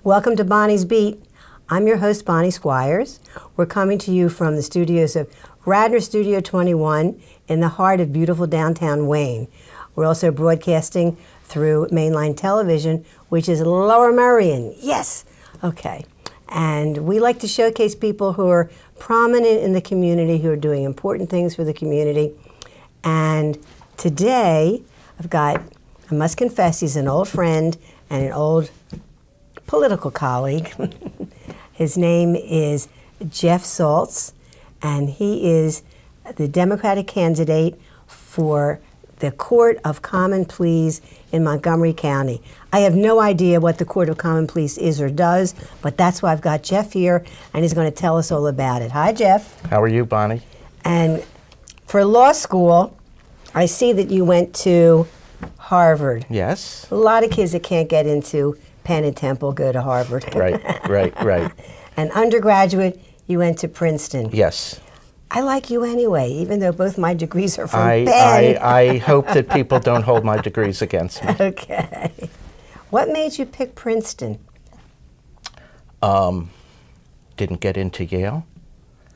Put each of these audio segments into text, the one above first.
Welcome to Bonnie's Beat. I'm your host, Bonnie Squires. We're coming to you from the studios of Radnor Studio 21 in the heart of beautiful downtown Wayne. We're also broadcasting through mainline television, which is Lower Merion. Yes! Okay. And we like to showcase people who are prominent in the community, who are doing important things for the community. And today, I must confess, he's an old friend and an old political colleague. His name is Jeff Saltz, and he is the Democratic candidate for the Court of Common Pleas in Montgomery County. I have no idea what the Court of Common Pleas is or does, but that's why I've got Jeff here, and he's going to tell us all about it. Hi, Jeff. How are you, Bonnie? And for law school, I see that you went to Harvard. Yes. A lot of kids that can't get into Penn and Temple go to Harvard. Right. And undergraduate, you went to Princeton. Yes. I like you anyway, even though both my degrees are from Penn. I hope that people don't hold my degrees against me. Okay. What made you pick Princeton? Didn't get into Yale.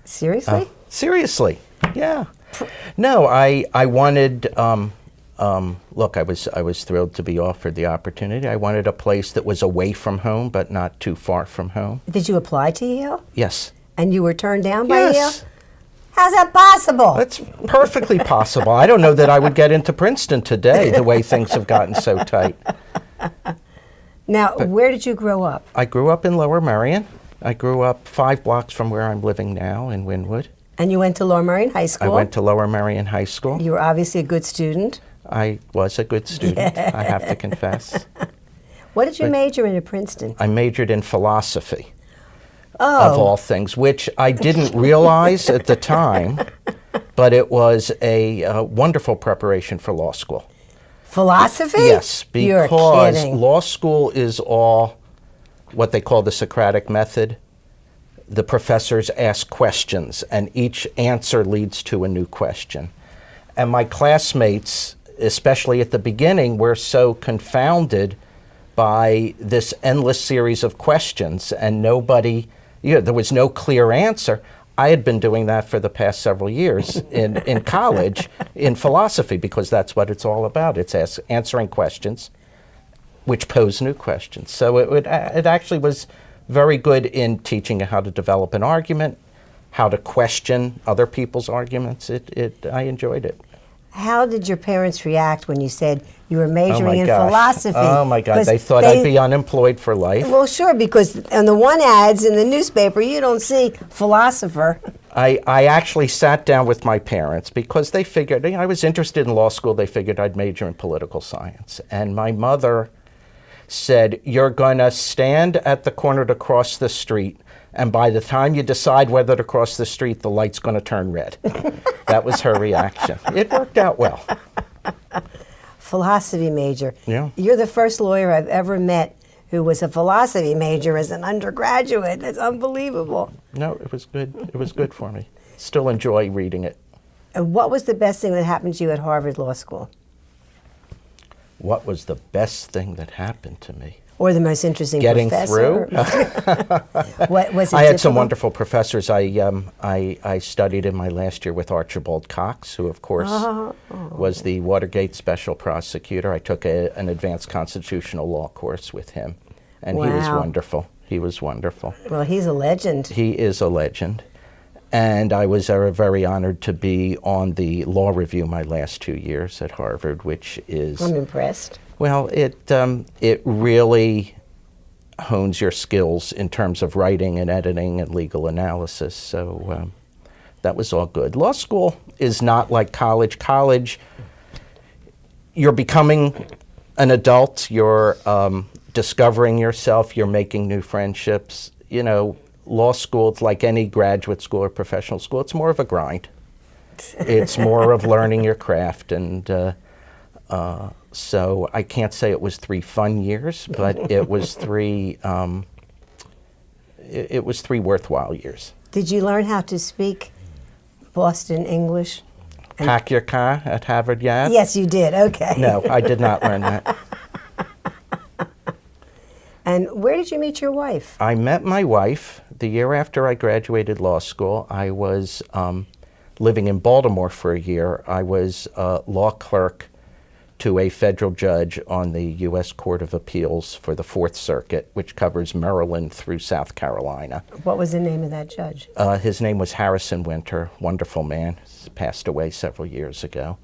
Seriously? Seriously, yeah. No, I wanted, look, I was thrilled to be offered the opportunity. I wanted a place that was away from home, but not too far from home. Did you apply to Yale? Yes. And you were turned down by Yale? Yes. How's that possible? It's perfectly possible. I don't know that I would get into Princeton today, the way things have gotten so tight. Now, where did you grow up? I grew up in Lower Merion. I grew up 5 blocks from where I'm living now in Wynwood. And you went to Lower Merion High School? I went to Lower Merion High School. You were obviously a good student. I was a good student, I have to confess. What did you major in at Princeton? I majored in philosophy, Oh. of all things, which I didn't realize at the time, but it was a wonderful preparation for law school. Philosophy? Yes, You're because kidding. law school is all what they call the Socratic method. The professors ask questions, and each answer leads to a new question. And my classmates, especially at the beginning, were so confounded by this endless series of questions, and there was no clear answer. I had been doing that for the past several years in college in philosophy, because that's what it's all about. It's answering questions which pose new questions. So it actually was very good in teaching how to develop an argument, how to question other people's arguments. I enjoyed it. How did your parents react when you said you were majoring in philosophy? Oh my God, they thought I'd be unemployed for life. Well, sure, because on the one ads in the newspaper, you don't see philosopher. I actually sat down with my parents because they figured, I was interested in law school, they figured I'd major in political science. And my mother said, you're going to stand at the corner to cross the street, and by the time you decide whether to cross the street, the light's going to turn red. That was her reaction. It worked out well. Philosophy major. Yeah. You're the first lawyer I've ever met who was a philosophy major as an undergraduate. That's unbelievable. No, it was good. It was good for me. Still enjoy reading it. And what was the best thing that happened to you at Harvard Law School? What was the best thing that happened to me? Or the most interesting Getting professor? through. What was it? I had some difficult? wonderful professors. I studied in my last year with Archibald Cox, who of course was the Watergate special prosecutor. I took an advanced constitutional law course with him, and he was wonderful. He was wonderful. Well, he's a legend. He is a legend. And I was very honored to be on the law review my last 2 years at Harvard, which is... I'm impressed. Well, it really hones your skills in terms of writing and editing and legal analysis. So that was all good. Law school is not like college. College, you're becoming an adult. You're discovering yourself. You're making new friendships. You know, law school, it's like any graduate school or professional school. It's more of a grind. It's more of learning your craft, and so I can't say it was 3 fun years, but it was 3 it was 3 worthwhile years. Did you learn how to speak Boston English? Pack your car at Harvard Yard? Yes, you did. Okay. No, I did not learn that. And where did you meet your wife? I met my wife the year after I graduated law school. I was living in Baltimore for a year. I was a law clerk to a federal judge on the U.S. Court of Appeals for the Fourth Circuit, which covers Maryland through South Carolina. What was the name of that judge? His name was Harrison Winter, wonderful man. He passed away several years ago.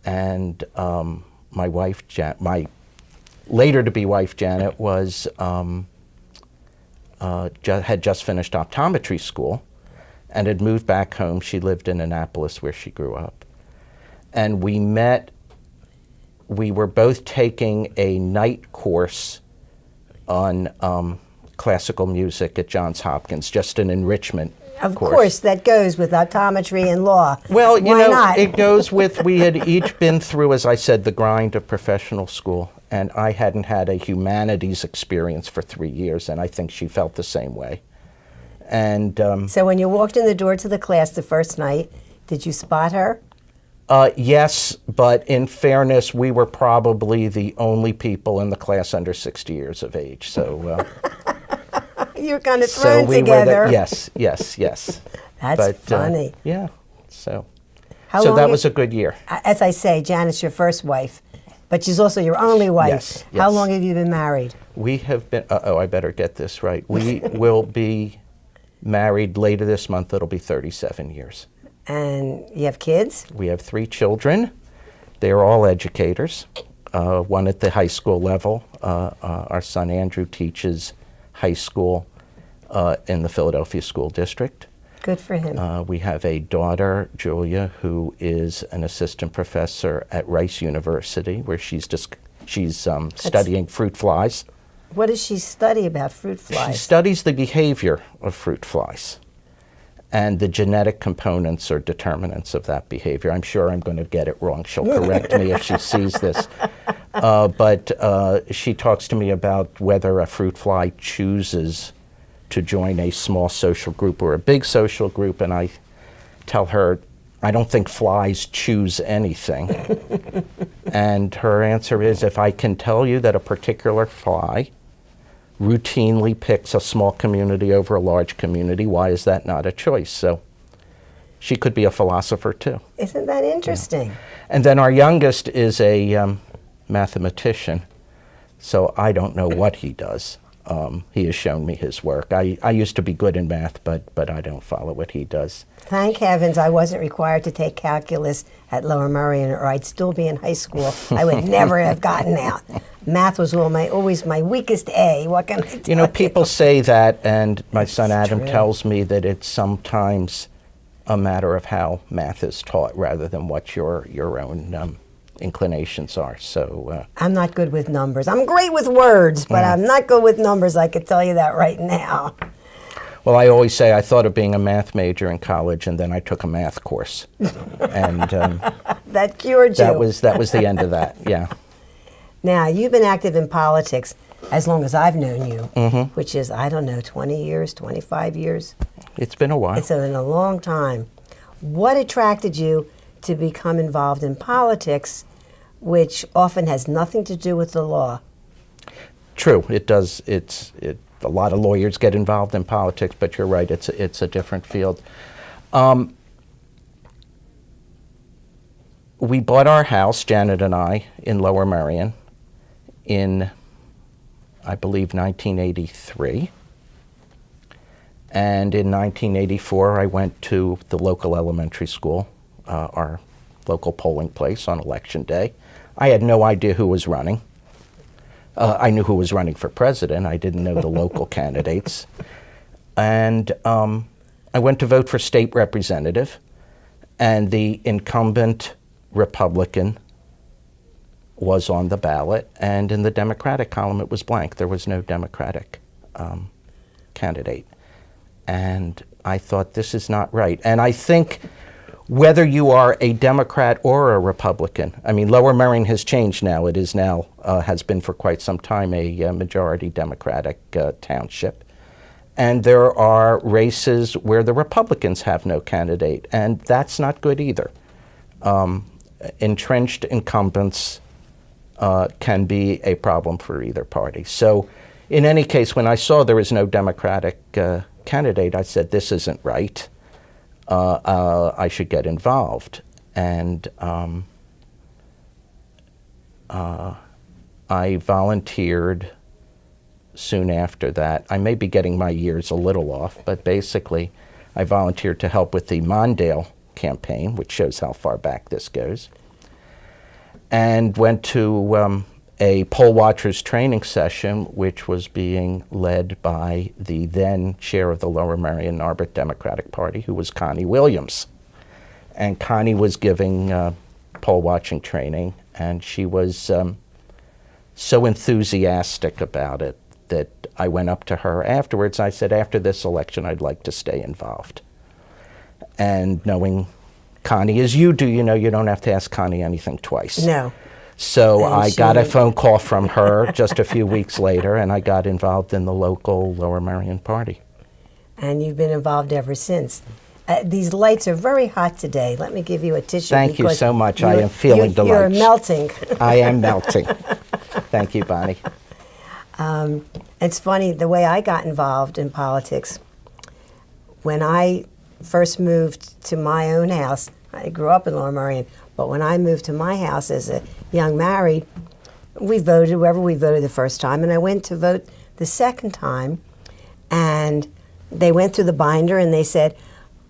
And my wife, my later-to-be wife, Janet, was had just finished optometry school and had moved back home. She lived in Annapolis, where she grew up. And we met. We were both taking a night course on classical music at Johns Hopkins, just an enrichment Of course. course, that goes with optometry and law. Well, you Why know, not? it goes with, we had each been through, as I said, the grind of professional school, and I hadn't had a humanities experience for 3 years, and I think she felt the same way. And So when you walked in the door to the class the first night, did you spot her? yes, but in fairness, we were probably the only people in the class under 60 years of age. So, You're kind of so thrown we together. were yes. That's But, funny. yeah. So, How so long that have- was a good year. As I say, Janet's your first wife, but she's also your only wife. Yes, How yes. long have you been married? We have been. I better get this right. We will be married later this month. It'll be 37 years. And you have kids? We have 3 children. They are all educators. One at the high school level. Our son Andrew teaches high school in the Philadelphia School District. Good for him. We have a daughter, Julia, who is an assistant professor at Rice University, where she's studying fruit flies. What does she study about fruit She flies? studies the behavior of fruit flies and the genetic components or determinants of that behavior. I'm sure I'm going to get it wrong. She'll correct me if she sees this. But she talks to me about whether a fruit fly chooses to join a small social group or a big social group, and I tell her, I don't think flies choose anything. And her answer is, if I can tell you that a particular fly routinely picks a small community over a large community, why is that not a choice? So she could be a philosopher too. Isn't that interesting? And then our youngest is a mathematician, so I don't know what he does. He has shown me his work. I used to be good in math, but I don't follow what he does. Thank heavens I wasn't required to take calculus at Lower Merion, or I'd still be in high school. I would never have gotten out. Math was always my weakest A. What can I tell You know, people say that, and my son It's Adam true. tells me that it's sometimes a matter of how math is taught rather than what your own inclinations are. So I'm not good with numbers. I'm great with words, but I'm not good with numbers. I could tell you that right now. well, I always say I thought of being a math major in college, and then I took a math course, and That cured you. that was the end of that. Yeah. Now, you've been active in politics as long as I've known you, Mm-hmm. which is, I don't know, 20 years, 25 years? It's been a while. It's been a long time. What attracted you to become involved in politics, which often has nothing to do with the law? True, it does. A lot of lawyers get involved in politics, but you're right. It's a different field. We bought our house, Janet and I, in Lower Merion, in, I believe, 1983. And in 1984, I went to the local elementary school, our local polling place, on election day. I had no idea who was running. I knew who was running for president. I didn't know the local candidates. And I went to vote for state representative, and the incumbent Republican was on the ballot, and in the Democratic column it was blank. There was no Democratic candidate. And I thought, this is not right. And I think whether you are a Democrat or a Republican, I mean, Lower Merion has changed now. It is now, has been for quite some time, a majority Democratic township. And there are races where the Republicans have no candidate, and that's not good either. Entrenched incumbents can be a problem for either party. So in any case, when I saw there was no Democratic candidate, I said, this isn't right. I should get involved. And I volunteered soon after that. I may be getting my years a little off, but basically I volunteered to help with the Mondale campaign, which shows how far back this goes, and went to a poll watchers training session, which was being led by the then chair of the Lower Merion Narberth Democratic Party, who was Connie Williams. And Connie was giving poll watching training, and she was so enthusiastic about it that I went up to her afterwards. I said, after this election, I'd like to stay involved. And knowing Connie as you do, you know, you don't have to ask Connie anything twice. No. So And I she got a would- phone call from her just a few weeks later, and I got involved in the local Lower Merion Party. And you've been involved ever since. These lights are very hot today. Let me give you a tissue. Thank you because so much. I you're- am feeling the You're lights. melting. I am melting. Thank you, Bonnie. It's funny, the way I got involved in politics, when I first moved to my own house, I grew up in Lower Merion, but when I moved to my house as a young married, we voted whoever we voted the first time, and I went to vote the second time, and they went through the binder and they said,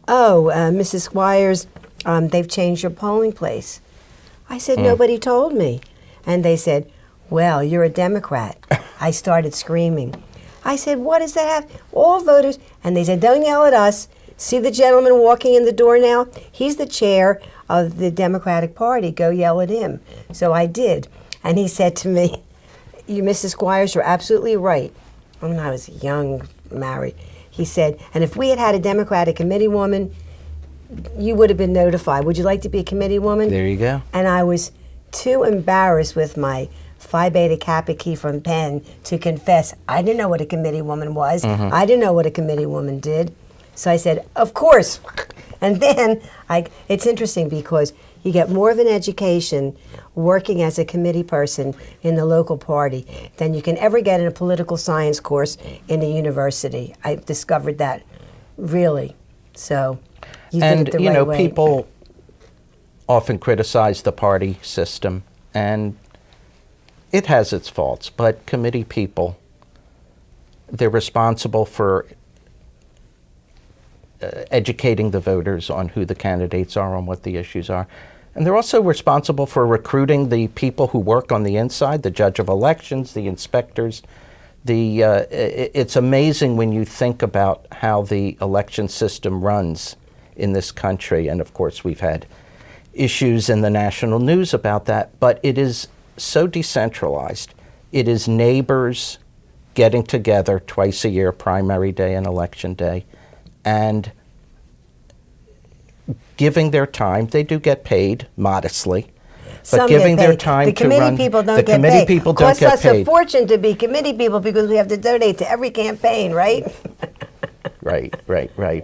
oh, Mrs. Squires, they've changed your polling place. I said, nobody told me. And they said, well, you're a Democrat. I started screaming. I said, what does that have? All voters. And they said, don't yell at us. See the gentleman walking in the door now? He's the chair of the Democratic Party. Go yell at him. So I did. And he said to me, you, Mrs. Squires, you're absolutely right. When I was young, married. He said, and if we had had a Democratic committee woman, you would have been notified. Would you like to be a committee woman? There you go. And I was too embarrassed with my Phi Beta Kappa key from Penn to confess I didn't know what a committee woman was. I didn't know what a committee woman did. So I said, of course. And then it's interesting because you get more of an education working as a committee person in the local party than you can ever get in a political science course in a university. I discovered that, really. So you did it the you right know, way. people often criticize the party system, and it has its faults, but committee people, they're responsible for educating the voters on who the candidates are, on what the issues are. And they're also responsible for recruiting the people who work on the inside, the judge of elections, the inspectors. It's amazing when you think about how the election system runs in this country. And of course, we've had issues in the national news about that, but it is so decentralized. It is neighbors getting together twice a year, primary day and election day, and giving their time. They do get paid modestly, but Some giving get their paid. time the to committee run. people don't the get committee paid. people don't Costs get us a paid. fortune to be committee people because we have to donate to every campaign, right? Right.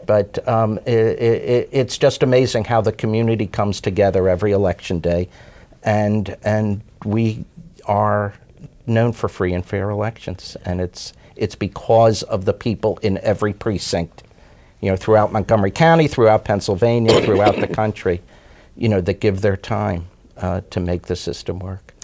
But it's just amazing how the community comes together every election day, and we are known for free and fair elections, and it's because of the people in every precinct, you know, throughout Montgomery County, throughout Pennsylvania, throughout the country, you know, that give their time to make the system work.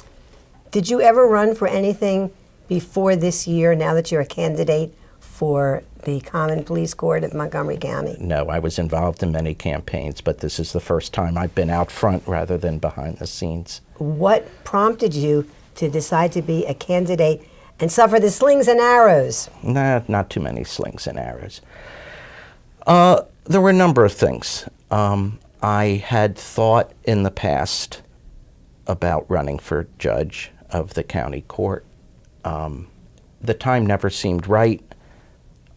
Did you ever run for anything before this year, now that you're a candidate for the Common Police Court of Montgomery County? No, I was involved in many campaigns, but this is the first time I've been out front rather than behind the scenes. What prompted you to decide to be a candidate and suffer the slings and arrows? Nah, not too many slings and arrows. There were a number of things. I had thought in the past about running for judge of the county court. The time never seemed right.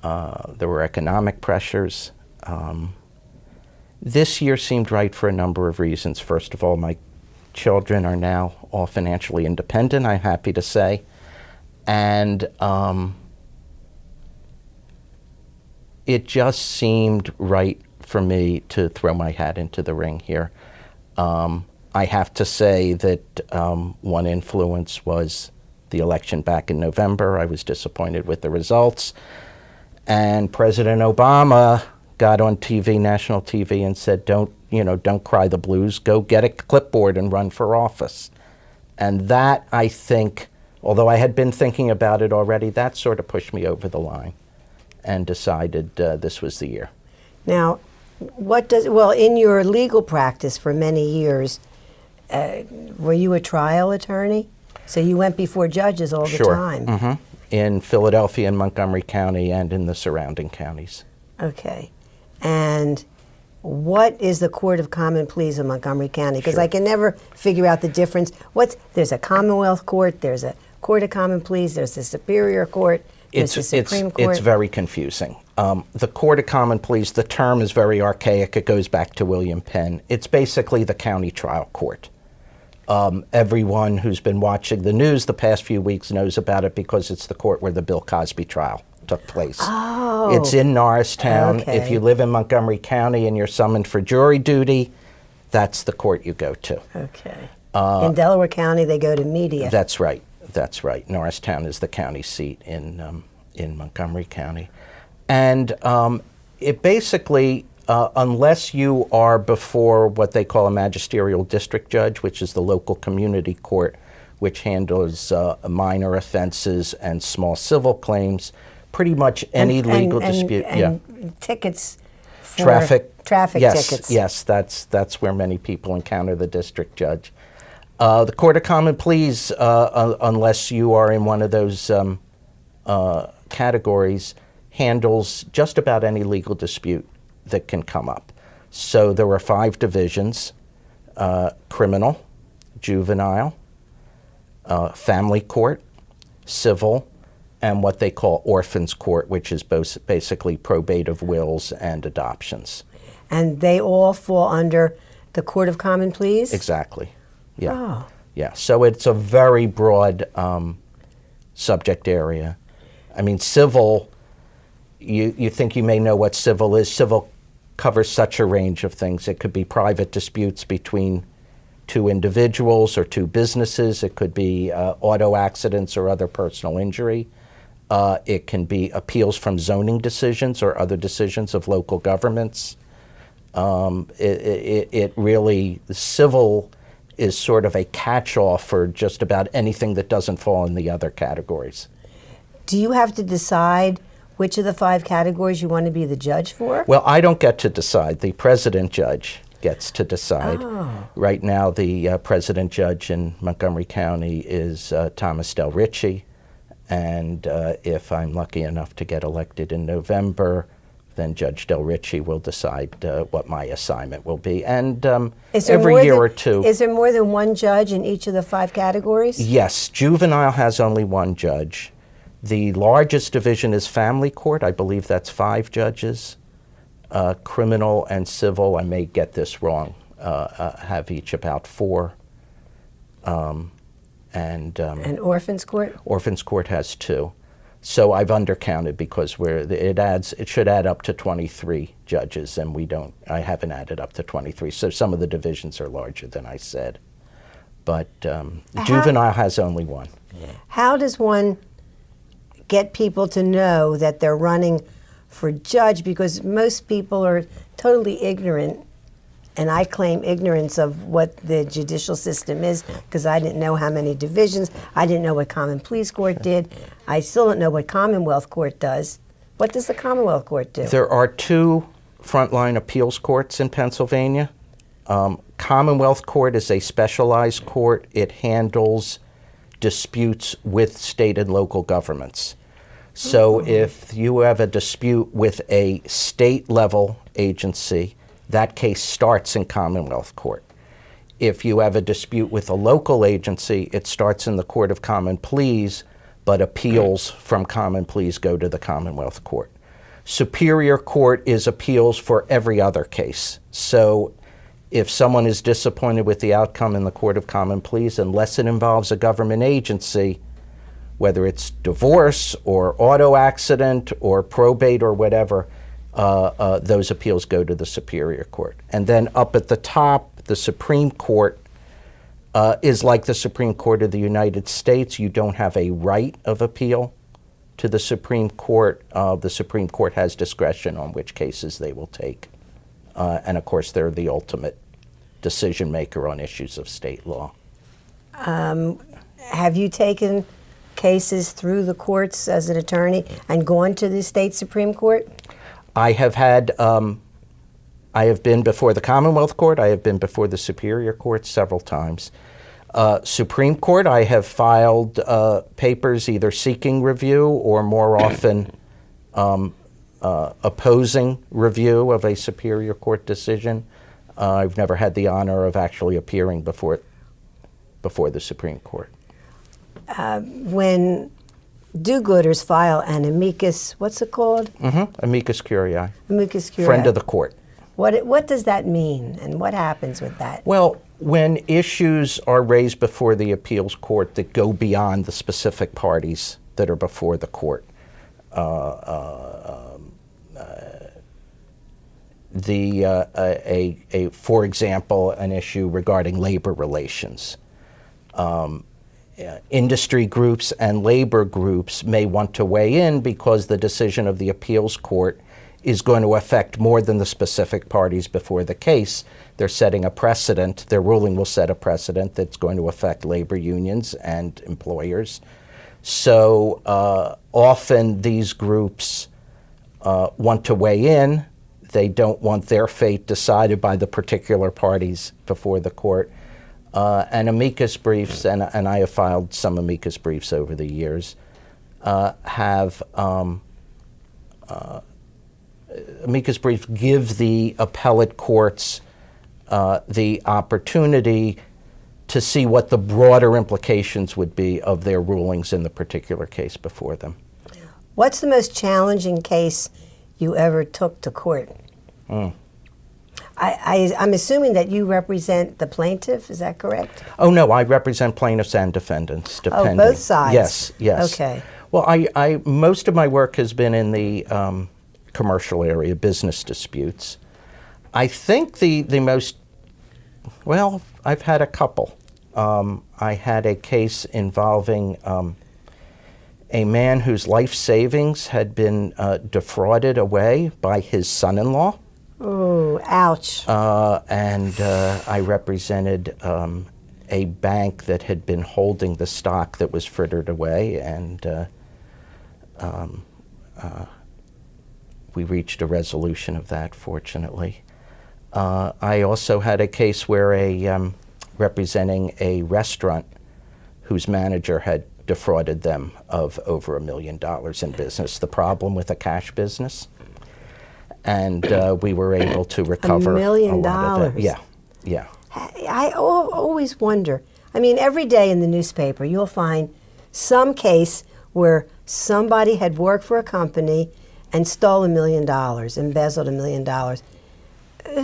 There were economic pressures. This year seemed right for a number of reasons. First of all, my children are now all financially independent, I'm happy to say. And it just seemed right for me to throw my hat into the ring here. I have to say that one influence was the election back in November. I was disappointed with the results. And President Obama got on TV, national TV, and said, don't cry the blues, go get a clipboard and run for office. And that, I think, although I had been thinking about it already, that sort of pushed me over the line and decided this was the year. Now, in your legal practice for many years, were you a trial attorney? So you went before judges all the time? Mm-hmm. In Philadelphia and Montgomery County and in the surrounding counties. Okay. And what is the Court of Common Pleas in Montgomery County? Because I can never figure out the difference. There's a Commonwealth Court, there's a Court of Common Pleas, there's a Superior Court, there's the Supreme Court. It's very confusing. The Court of Common Pleas, the term is very archaic. It goes back to William Penn. It's basically the county trial court. Everyone who's been watching the news the past few weeks knows about it because it's the court where the Bill Cosby trial took place. Oh. It's in Norristown. Okay. If you live in Montgomery County and you're summoned for jury duty, that's the court you go to. Okay. In Delaware County, they go to media. That's right. That's right. Norristown is the county seat in Montgomery County. And it basically, unless you are before what they call a magisterial district judge, which is the local community court, which handles minor offenses and small civil claims, pretty much any legal dispute. And tickets for traffic tickets. Yes, that's where many people encounter the district judge. The Court of Common Pleas, unless you are in one of those categories, handles just about any legal dispute that can come up. So there are 5 divisions: criminal, juvenile, family court, civil, and what they call orphans court, which is basically probate of wills and adoptions. And they all fall under the Court of Common Pleas? Exactly. Yeah. Oh. Yeah. So it's a very broad subject area. I mean, civil, you think you may know what civil is. Civil covers such a range of things. It could be private disputes between 2 individuals or 2 businesses. It could be auto accidents or other personal injury. It can be appeals from zoning decisions or other decisions of local governments. It really, civil is sort of a catch-all for just about anything that doesn't fall in the other categories. Do you have to decide which of the 5 categories you want to be the judge for? Well, I don't get to decide. The president judge gets to decide. Oh. Right now, the president judge in Montgomery County is Thomas Del Ricci, and if I'm lucky enough to get elected in November, then Judge Del Ricci will decide what my assignment will be. And every year or 2. Is there more than one judge in each of the 5 categories? Yes, juvenile has only 1 judge. The largest division is family court. I believe that's 5 judges. Criminal and civil, I may get this wrong, have each about 4. And orphans court? Orphans court has 2. So I've undercounted because it should add up to 23 judges, and I haven't added up to 23. So some of the divisions are larger than I said. But juvenile has only 1. How does one get people to know that they're running for judge? Because most people are totally ignorant, and I claim ignorance of what the judicial system is because I didn't know how many divisions. I didn't know what Common Pleas Court did. I still don't know what Commonwealth Court does. What does the Commonwealth Court do? There are 2 frontline appeals courts in Pennsylvania. Commonwealth Court is a specialized court. It handles disputes with state and local governments. So if you have a dispute with a state-level agency, that case starts in Commonwealth Court. If you have a dispute with a local agency, it starts in the Court of Common Pleas, but appeals from Common Pleas go to the Commonwealth Court. Superior Court is appeals for every other case. So if someone is disappointed with the outcome in the Court of Common Pleas, unless it involves a government agency, whether it's divorce or auto accident or probate or whatever, those appeals go to the Superior Court. And then up at the top, the Supreme Court is like the Supreme Court of the United States. You don't have a right of appeal to the Supreme Court. The Supreme Court has discretion on which cases they will take. And of course, they're the ultimate decision maker on issues of state law. Have you taken cases through the courts as an attorney and gone to the state Supreme Court? I have had, I have been before the Commonwealth Court. I have been before the Superior Court several times. Supreme Court, I have filed papers either seeking review or more often opposing review of a Superior Court decision. I've never had the honor of actually appearing before the Supreme Court. When do-gooders file an amicus, what's it called? Amicus curiae. Amicus curiae. Friend of the court. What does that mean, and what happens with that? Well, when issues are raised before the appeals court that go beyond the specific parties that are before the court, for example, an issue regarding labor relations. Industry groups and labor groups may want to weigh in because the decision of the appeals court is going to affect more than the specific parties before the case. They're setting a precedent. Their ruling will set a precedent that's going to affect labor unions and employers. So often these groups want to weigh in. They don't want their fate decided by the particular parties before the court. And amicus briefs, and I have filed some amicus briefs over the years, amicus briefs give the appellate courts the opportunity to see what the broader implications would be of their rulings in the particular case before them. What's the most challenging case you ever took to court? I'm assuming that you represent the plaintiff, is that correct? Oh, no, I represent plaintiffs and defendants, depending. Oh, both sides? Yes, yes. Okay. Well, I most of my work has been in the commercial area, business disputes. I think the most, well, I've had a couple. I had a case involving a man whose life savings had been defrauded away by his son-in-law. Oh, ouch. And I represented a bank that had been holding the stock that was frittered away, and we reached a resolution of that, fortunately. I also had a case where representing a restaurant whose manager had defrauded them of over $1 million in business, the problem with a cash business. And we were able to recover $1 million. a lot of it. Yeah, yeah. I always wonder. I mean, every day in the newspaper, you'll find some case where somebody had worked for a company and stole $1 million, embezzled $1 million.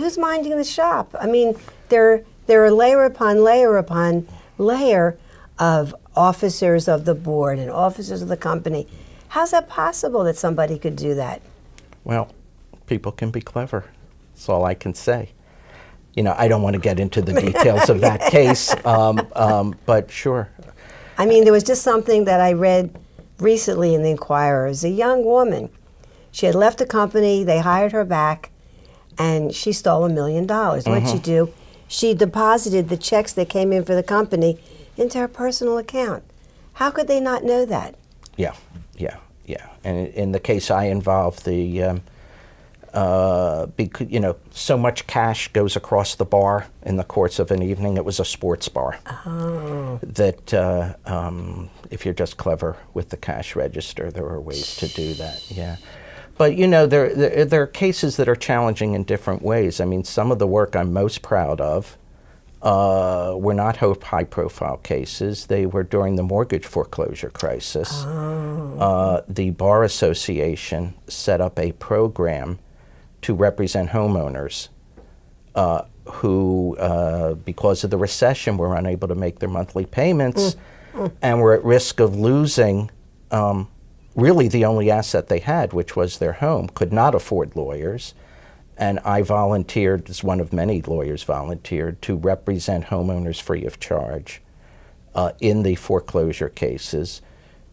Who's minding the shop? I mean, there are layer upon layer upon layer of officers of the board and officers of the company. How's that possible that somebody could do that? Well, people can be clever. That's all I can say. You know, I don't want to get into the details of that case, but sure. I mean, there was just something that I read recently in the Inquirer. It was a young woman. She had left the company, they hired her back, and she stole $1 million. What'd she do? She deposited the checks that came in for the company into her personal account. How could they not know that? Yeah. And in the case I involved, you know, so much cash goes across the bar in the course of an evening. It was a sports bar. Oh. That if you're just clever with the cash register, there are ways to do that. Yeah. But you know, there are cases that are challenging in different ways. I mean, some of the work I'm most proud of were not high-profile cases. They were during the mortgage foreclosure crisis. Oh. The Bar Association set up a program to represent homeowners who, because of the recession, were unable to make their monthly payments and were at risk of losing really the only asset they had, which was their home, could not afford lawyers, And I volunteered, as one of many lawyers volunteered, to represent homeowners free of charge in the foreclosure cases,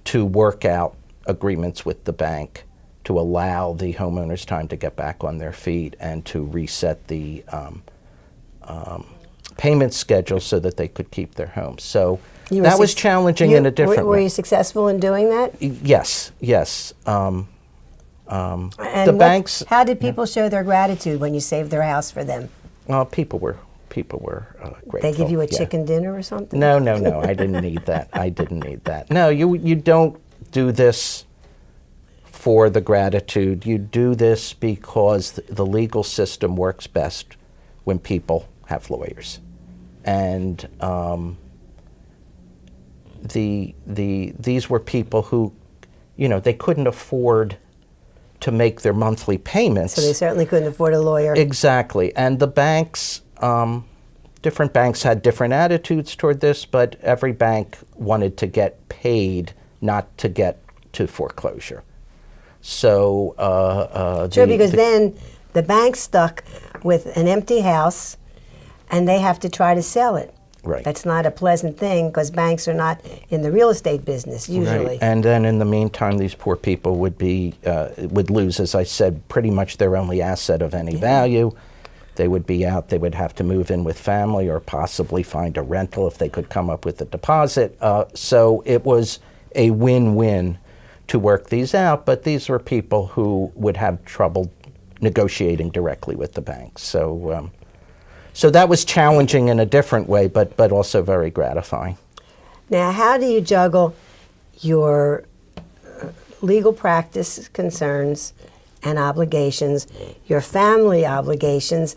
to work out agreements with the bank to allow the homeowners time to get back on their feet and to reset the payment schedule so that they could keep their homes. So that was challenging in a different way. Were you successful in doing that? Yes, yes. And The banks. How did people show their gratitude when you saved their house for them? Well, people were grateful. They give you a yeah. chicken dinner or something? No. I didn't need that. I didn't need that. No, you don't do this for the gratitude. You do this because the legal system works best when people have lawyers, and these were people who, they couldn't afford to make their monthly payments. So they certainly couldn't afford a lawyer. Exactly. And the banks, different banks had different attitudes toward this, but every bank wanted to get paid, not to get to foreclosure. So Sure, because then the bank's stuck with an empty house and they have to try to sell it. Right. That's not a pleasant thing because banks are not in the real estate business usually. Right. And then in the meantime, these poor people would lose, as I said, pretty much their only asset of any value. They would be out. They would have to move in with family or possibly find a rental if they could come up with a deposit. So it was a win-win to work these out, but these were people who would have trouble negotiating directly with the banks. So that was challenging in a different way, but also very gratifying. Now, how do you juggle your legal practice concerns and obligations, your family obligations,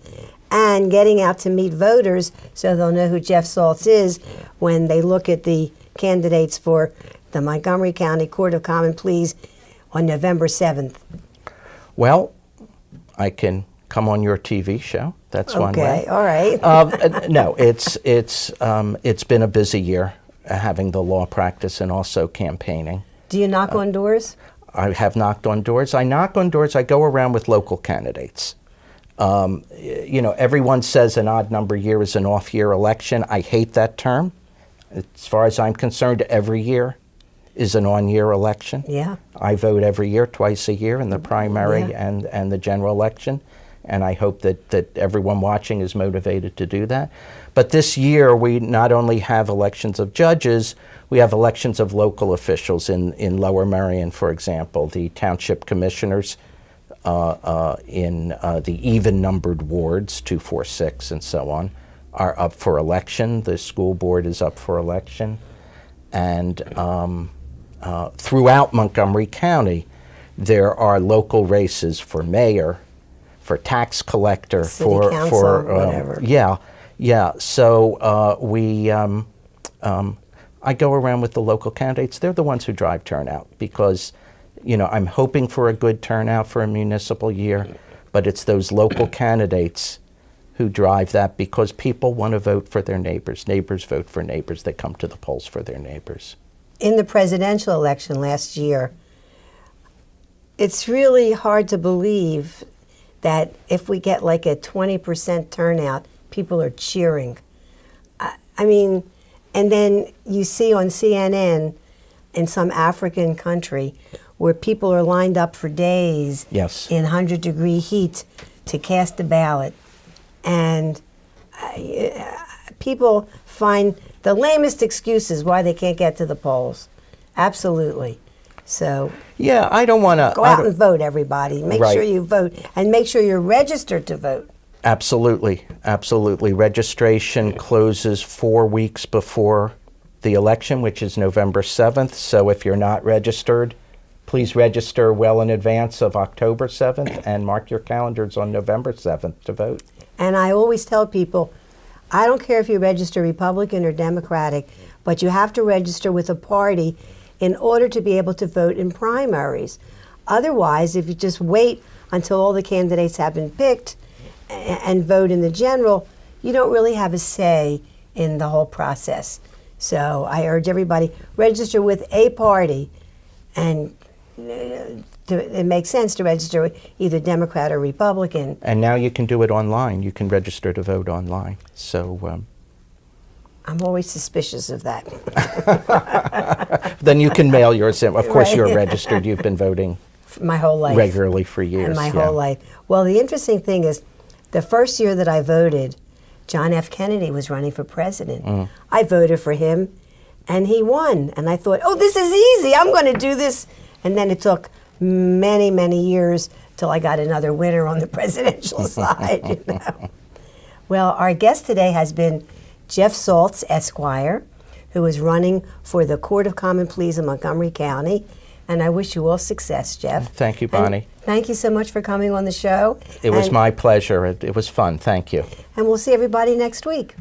and getting out to meet voters so they'll know who Jeff Saltz is when they look at the candidates for the Montgomery County Court of Common Pleas on November 7th? Well, I can come on your TV show. That's one way. Okay, all right. No, it's been a busy year having the law practice and also campaigning. Do you knock on doors? I have knocked on doors. I knock on doors. I go around with local candidates. Everyone says an odd number year is an off-year election. I hate that term. As far as I'm concerned, every year is an on-year election. Yeah. I vote every year, twice a year, in the primary and the general election. And I hope that everyone watching is motivated to do that. But this year, we not only have elections of judges, we have elections of local officials in Lower Merion, for example. The township commissioners in the even-numbered wards, 2, 4, 6, and so on, are up for election. The school board is up for election. And throughout Montgomery County, there are local races for mayor, for tax collector, City council, whatever. Yeah. So I go around with the local candidates. They're the ones who drive turnout because, I'm hoping for a good turnout for a municipal year, but it's those local candidates who drive that because people want to vote for their neighbors. Neighbors vote for neighbors. They come to the polls for their neighbors. In the presidential election last year, it's really hard to believe that if we get like a 20% turnout, people are cheering. I mean, and then you see on CNN in some African country where people are lined up for days in 100-degree heat to cast a ballot. And people find the lamest excuses why they can't get to the polls. Absolutely. So yeah, I don't want to go out and vote, everybody. Make sure you vote and make sure you're registered to vote. Absolutely. Registration closes 4 weeks before the election, which is November 7th. So if you're not registered, please register well in advance of October 7th and mark your calendars on November 7th to vote. And I always tell people, I don't care if you register Republican or Democratic, but you have to register with a party in order to be able to vote in primaries. Otherwise, if you just wait until all the candidates have been picked and vote in the general, you don't really have a say in the whole process. So I urge everybody, register with a party and it makes sense to register either Democrat or Republican. And now you can do it online. You can register to vote online. So I'm always suspicious of that. then you can mail yours in. Of course, Right. you're registered. You've been voting My whole life. regularly for years. And my yeah. whole life. Well, the interesting thing is, the first year that I voted, John F. Kennedy was running for president. I voted for him, and he won. And I thought, oh, this is easy. I'm going to do this. And then it took many, many years till I got another winner on the presidential side. You know? Well, our guest today has been Jeff Saltz, Esquire, who is running for the Court of Common Pleas in Montgomery County. And I wish you all success, Jeff. Thank you, Bonnie. And thank you so much for coming on the show. It was And- my pleasure. It was fun. Thank you. And we'll see everybody next week.